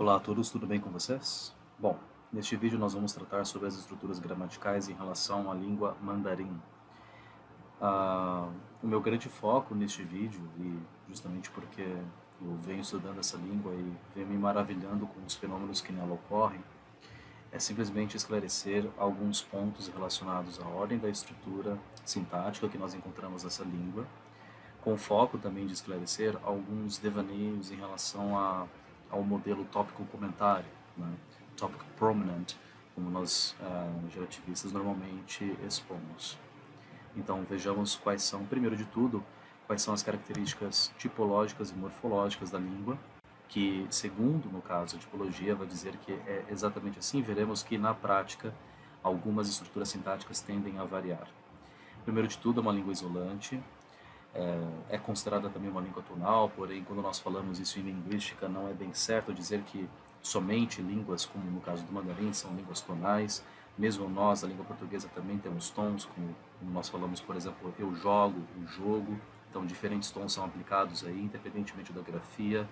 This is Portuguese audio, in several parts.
Olá a todos, tudo bem com vocês? Bom, neste vídeo nós vamos tratar sobre as estruturas gramaticais em relação à língua mandarim. O meu grande foco neste vídeo, e justamente porque eu venho estudando essa língua e venho me maravilhando com os fenômenos que nela ocorrem, é simplesmente esclarecer alguns pontos relacionados à ordem da estrutura sintática que nós encontramos nessa língua, com foco também de esclarecer alguns devaneios em relação ao modelo tópico-comentário, né? Topic prominent, como nós gerativistas normalmente expomos. Então vejamos quais são, primeiro de tudo, quais são as características tipológicas e morfológicas da língua, que segundo, no caso, a tipologia vai dizer que é exatamente assim. Veremos que na prática algumas estruturas sintáticas tendem a variar. Primeiro de tudo, é uma língua isolante, é considerada também uma língua tonal, porém, quando nós falamos isso em linguística, não é bem certo dizer que somente línguas, como no caso do mandarim, são línguas tonais. Mesmo nós, a língua portuguesa, também temos tons, como nós falamos, por exemplo, eu jogo, o jogo. Então, diferentes tons são aplicados aí, independentemente da grafia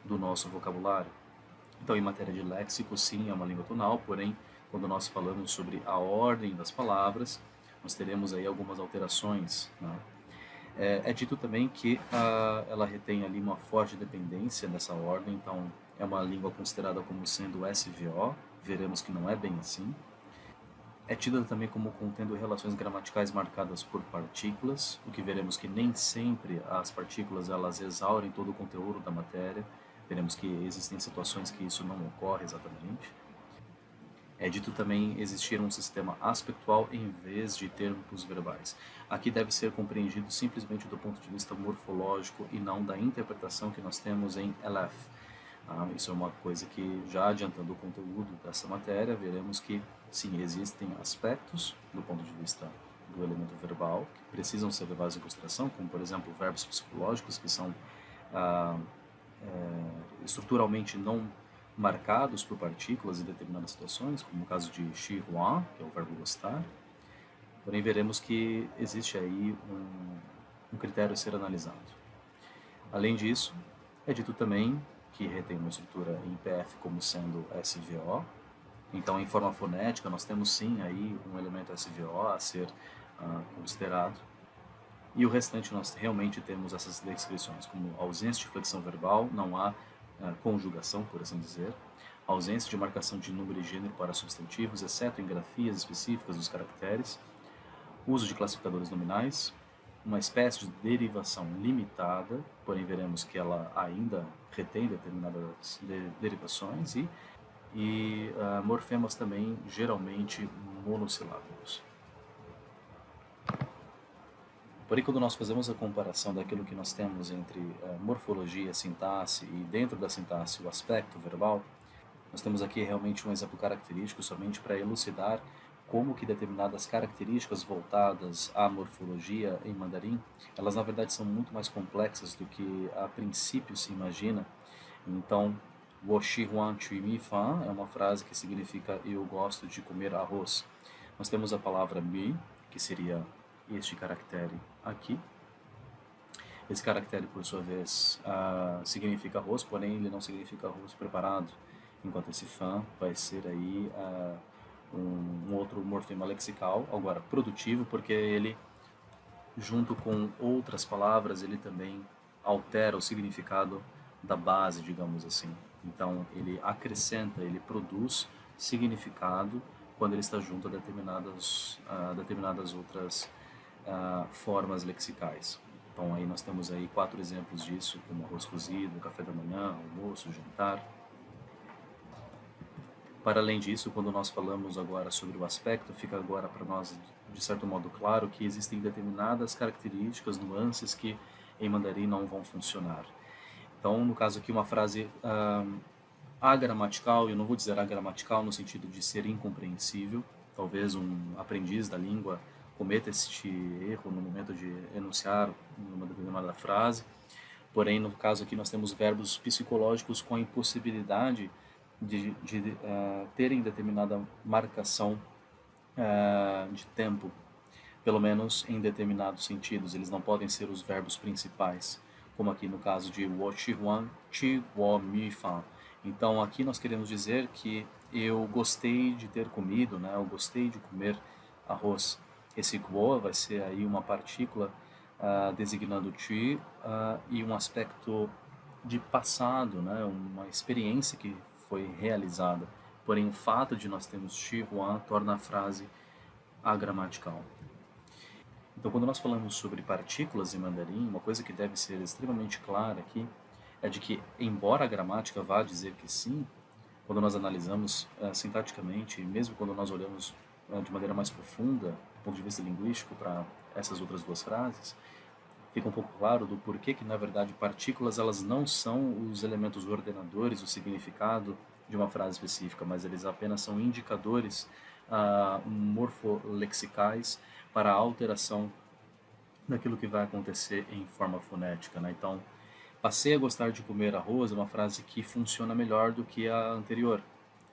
do nosso vocabulário. Então, em matéria de léxico, sim, é uma língua tonal, porém, quando nós falamos sobre a ordem das palavras, nós teremos aí algumas alterações, né? É dito também que ela retém ali uma forte dependência dessa ordem, então é uma língua considerada como sendo SVO, veremos que não é bem assim. É tida também como contendo relações gramaticais marcadas por partículas, o que veremos que nem sempre as partículas elas exaurem todo o conteúdo da matéria, veremos que existem situações que isso não ocorre exatamente. É dito também existir um sistema aspectual em vez de termos verbais. Aqui deve ser compreendido simplesmente do ponto de vista morfológico e não da interpretação que nós temos em Aleph. Isso é uma coisa que, já adiantando o conteúdo dessa matéria, veremos que sim, existem aspectos do ponto de vista do elemento verbal que precisam ser levados em consideração, como por exemplo verbos psicológicos que são estruturalmente não marcados por partículas em determinadas situações, como no caso de shi huan, que é o verbo gostar. Porém, veremos que existe aí um critério a ser analisado. Além disso, é dito também que retém uma estrutura em PF como sendo SVO. Então, em forma fonética, nós temos sim aí um elemento SVO a ser considerado. E o restante nós realmente temos essas descrições, como ausência de flexão verbal, não há conjugação, por assim dizer, ausência de marcação de número e gênero para substantivos, exceto em grafias específicas dos caracteres, uso de classificadores nominais, uma espécie de derivação limitada, porém veremos que ela ainda retém determinadas derivações, e morfemas também geralmente monossilábicos. Porém, quando nós fazemos a comparação daquilo que nós temos entre morfologia, sintaxe e dentro da sintaxe o aspecto verbal, nós temos aqui realmente um exemplo característico somente para elucidar como que determinadas características voltadas à morfologia em mandarim, elas na verdade são muito mais complexas do que a princípio se imagina. Então, wo shi huan chui mi fan é uma frase que significa eu gosto de comer arroz. Nós temos a palavra mi, que seria este caractere aqui. Esse caractere, por sua vez, significa arroz, porém ele não significa arroz preparado, enquanto esse fan vai ser aí um outro morfema lexical, agora produtivo, porque ele, junto com outras palavras, ele também altera o significado da base, digamos assim. Então, ele acrescenta, ele produz significado quando ele está junto a determinadas outras formas lexicais. Então aí nós temos aí 4 exemplos disso, como arroz cozido, café da manhã, almoço, jantar. Para além disso, quando nós falamos agora sobre o aspecto, fica agora para nós, de certo modo, claro que existem determinadas características, nuances que em mandarim não vão funcionar. Então, no caso aqui, uma frase agramatical, eu não vou dizer agramatical no sentido de ser incompreensível, talvez um aprendiz da língua cometa este erro no momento de enunciar uma determinada frase, porém, no caso aqui, nós temos verbos psicológicos com a impossibilidade de terem determinada marcação de tempo, pelo menos em determinados sentidos. Eles não podem ser os verbos principais, como aqui no caso de wo chi huan chi wo mi fan. Então aqui nós queremos dizer que eu gostei de ter comido, né? Eu gostei de comer arroz. Esse guo vai ser aí uma partícula designando ti e um aspecto de passado, né? Uma experiência que foi realizada. Porém, o fato de nós termos ti huan torna a frase agramatical. Então, quando nós falamos sobre partículas em mandarim, uma coisa que deve ser extremamente clara aqui é de que, embora a gramática vá dizer que sim, quando nós analisamos sintaticamente, e mesmo quando nós olhamos de maneira mais profunda, do ponto de vista linguístico, para essas outras duas frases, fica um pouco claro do porquê que, na verdade, partículas elas não são os elementos ordenadores, o significado de uma frase específica, mas eles apenas são indicadores morfolexicais para a alteração daquilo que vai acontecer em forma fonética, né? Então, passei a gostar de comer arroz é uma frase que funciona melhor do que a anterior,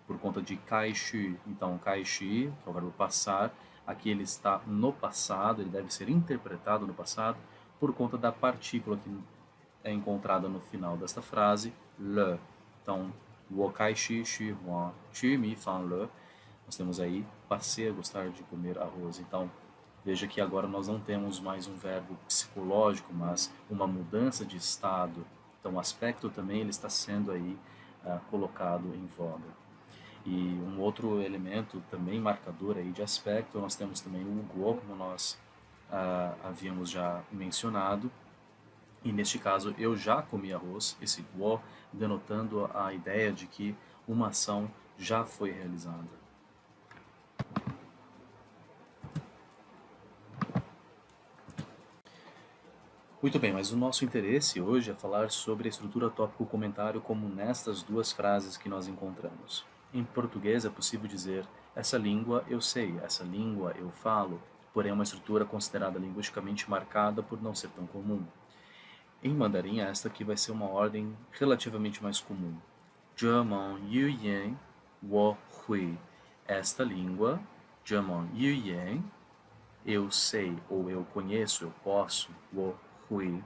por conta de kaishi. Então, kaishi, que é o verbo passar, aqui ele está no passado, ele deve ser interpretado no passado, por conta da partícula que é encontrada no final desta frase, le. Então, wo kaishi shi huan qu mi fan le. Nós temos aí, passei a gostar de comer arroz. Então, veja que agora nós não temos mais um verbo psicológico, mas uma mudança de estado. Então, o aspecto também ele está sendo aí colocado em voga. E um outro elemento também marcador aí de aspecto, nós temos também o guo, como nós havíamos já mencionado. E neste caso, eu já comi arroz, esse guo, denotando a ideia de que uma ação já foi realizada. Muito bem, mas o nosso interesse hoje é falar sobre a estrutura tópico-comentário como nestas duas frases que nós encontramos. Em português é possível dizer essa língua eu sei, essa língua eu falo, porém é uma estrutura considerada linguisticamente marcada por não ser tão comum. Em mandarim, esta aqui vai ser uma ordem relativamente mais comum. 这门语言我会. Esta língua, 这门语言 eu sei ou eu conheço, eu posso, 我会.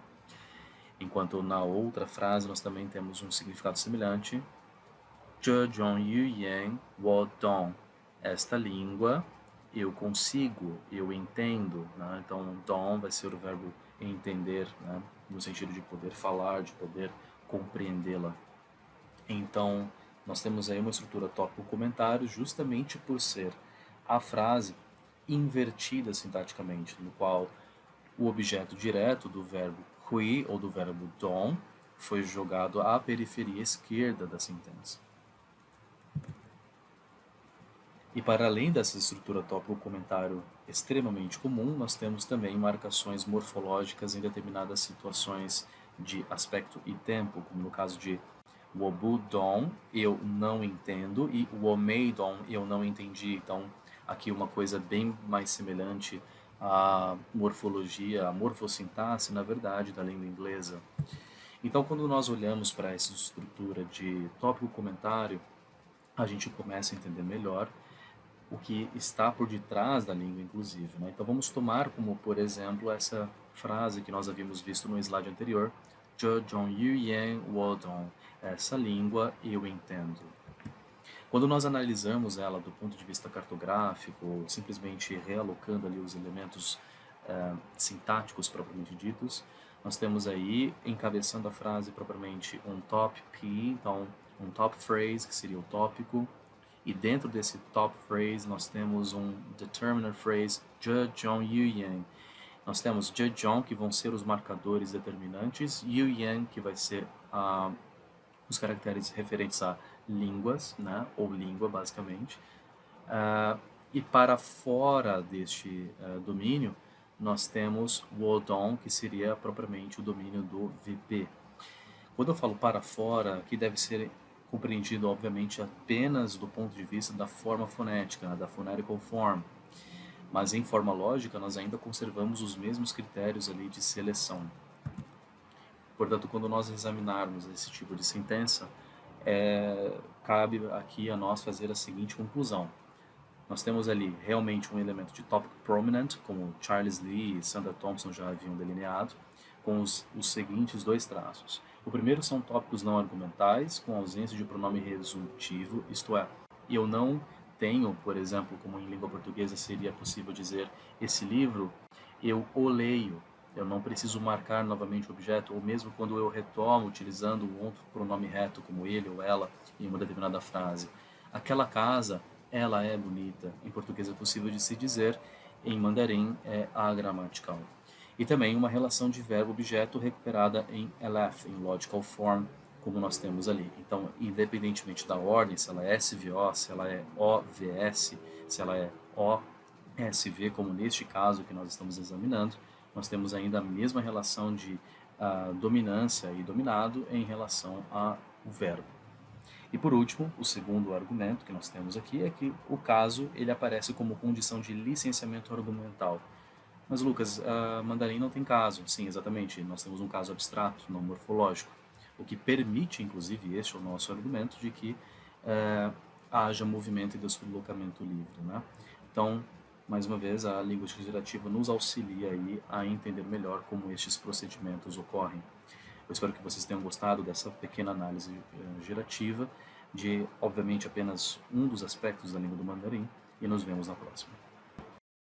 Enquanto na outra frase nós também temos um significado semelhante. 这种语言我懂. Esta língua eu consigo, eu entendo. Né? Então, dom vai ser o verbo entender, né? No sentido de poder falar, de poder compreendê-la. Então, nós temos aí uma estrutura tópico-comentário justamente por ser a frase invertida sintaticamente, no qual o objeto direto do verbo hui ou do verbo dom foi jogado à periferia esquerda da sentença. E para além dessa estrutura tópico-comentário extremamente comum, nós temos também marcações morfológicas em determinadas situações de aspecto e tempo, como no caso de wobu dong, eu não entendo, e womei dong, eu não entendi. Então, aqui uma coisa bem mais semelhante à morfologia, à morfossintaxe, na verdade, da língua inglesa. Então, quando nós olhamos para essa estrutura de tópico-comentário, a gente começa a entender melhor o que está por detrás da língua, inclusive. Né? Então, vamos tomar como, por exemplo, essa frase que nós havíamos visto no slide anterior, 这种语言我懂. Essa língua eu entendo. Quando nós analisamos ela do ponto de vista cartográfico, simplesmente realocando ali os elementos sintáticos propriamente ditos, nós temos aí, encabeçando a frase propriamente, um top P, então um top phrase, que seria o tópico, e dentro desse top phrase nós temos um determiner phrase, 这种语言. Nós temos 这种, que vão ser os marcadores determinantes, 语言, que vai ser os caracteres referentes a línguas, né, ou língua, basicamente. E para fora deste domínio, nós temos o odon, que seria propriamente o domínio do VP. Quando eu falo para fora, aqui deve ser compreendido, obviamente, apenas do ponto de vista da forma fonética, né, da phonetical form. Mas em forma lógica, nós ainda conservamos os mesmos critérios ali de seleção. Portanto, quando nós examinarmos esse tipo de sentença, cabe aqui a nós fazer a seguinte conclusão. Nós temos ali realmente um elemento de topic prominent, como Charles Lee e Sandra Thompson já haviam delineado, com os seguintes dois traços. O primeiro são tópicos não argumentais, com ausência de pronome resultivo, isto é, eu não tenho, por exemplo, como em língua portuguesa seria possível dizer, esse livro eu o leio. Eu não preciso marcar novamente o objeto, ou mesmo quando eu retomo utilizando um outro pronome reto, como ele ou ela, em uma determinada frase. Aquela casa, ela é bonita. Em português é possível de se dizer, em mandarim é agramatical. E também uma relação de verbo-objeto recuperada em elef, em logical form, como nós temos ali. Então, independentemente da ordem, se ela é SVO, se ela é OVS, se ela é OSV, como neste caso que nós estamos examinando, nós temos ainda a mesma relação de dominância e dominado em relação ao verbo. E por último, o segundo argumento que nós temos aqui é que o caso ele aparece como condição de licenciamento argumental. Mas Lucas, mandarim não tem caso. Sim, exatamente. Nós temos um caso abstrato, não morfológico, o que permite, inclusive, este é o nosso argumento de que haja movimento e deslocamento livre, né? Então, mais uma vez, a linguística gerativa nos auxilia aí a entender melhor como estes procedimentos ocorrem. Eu espero que vocês tenham gostado dessa pequena análise gerativa de, obviamente, apenas um dos aspectos da língua do mandarim, e nos vemos na próxima.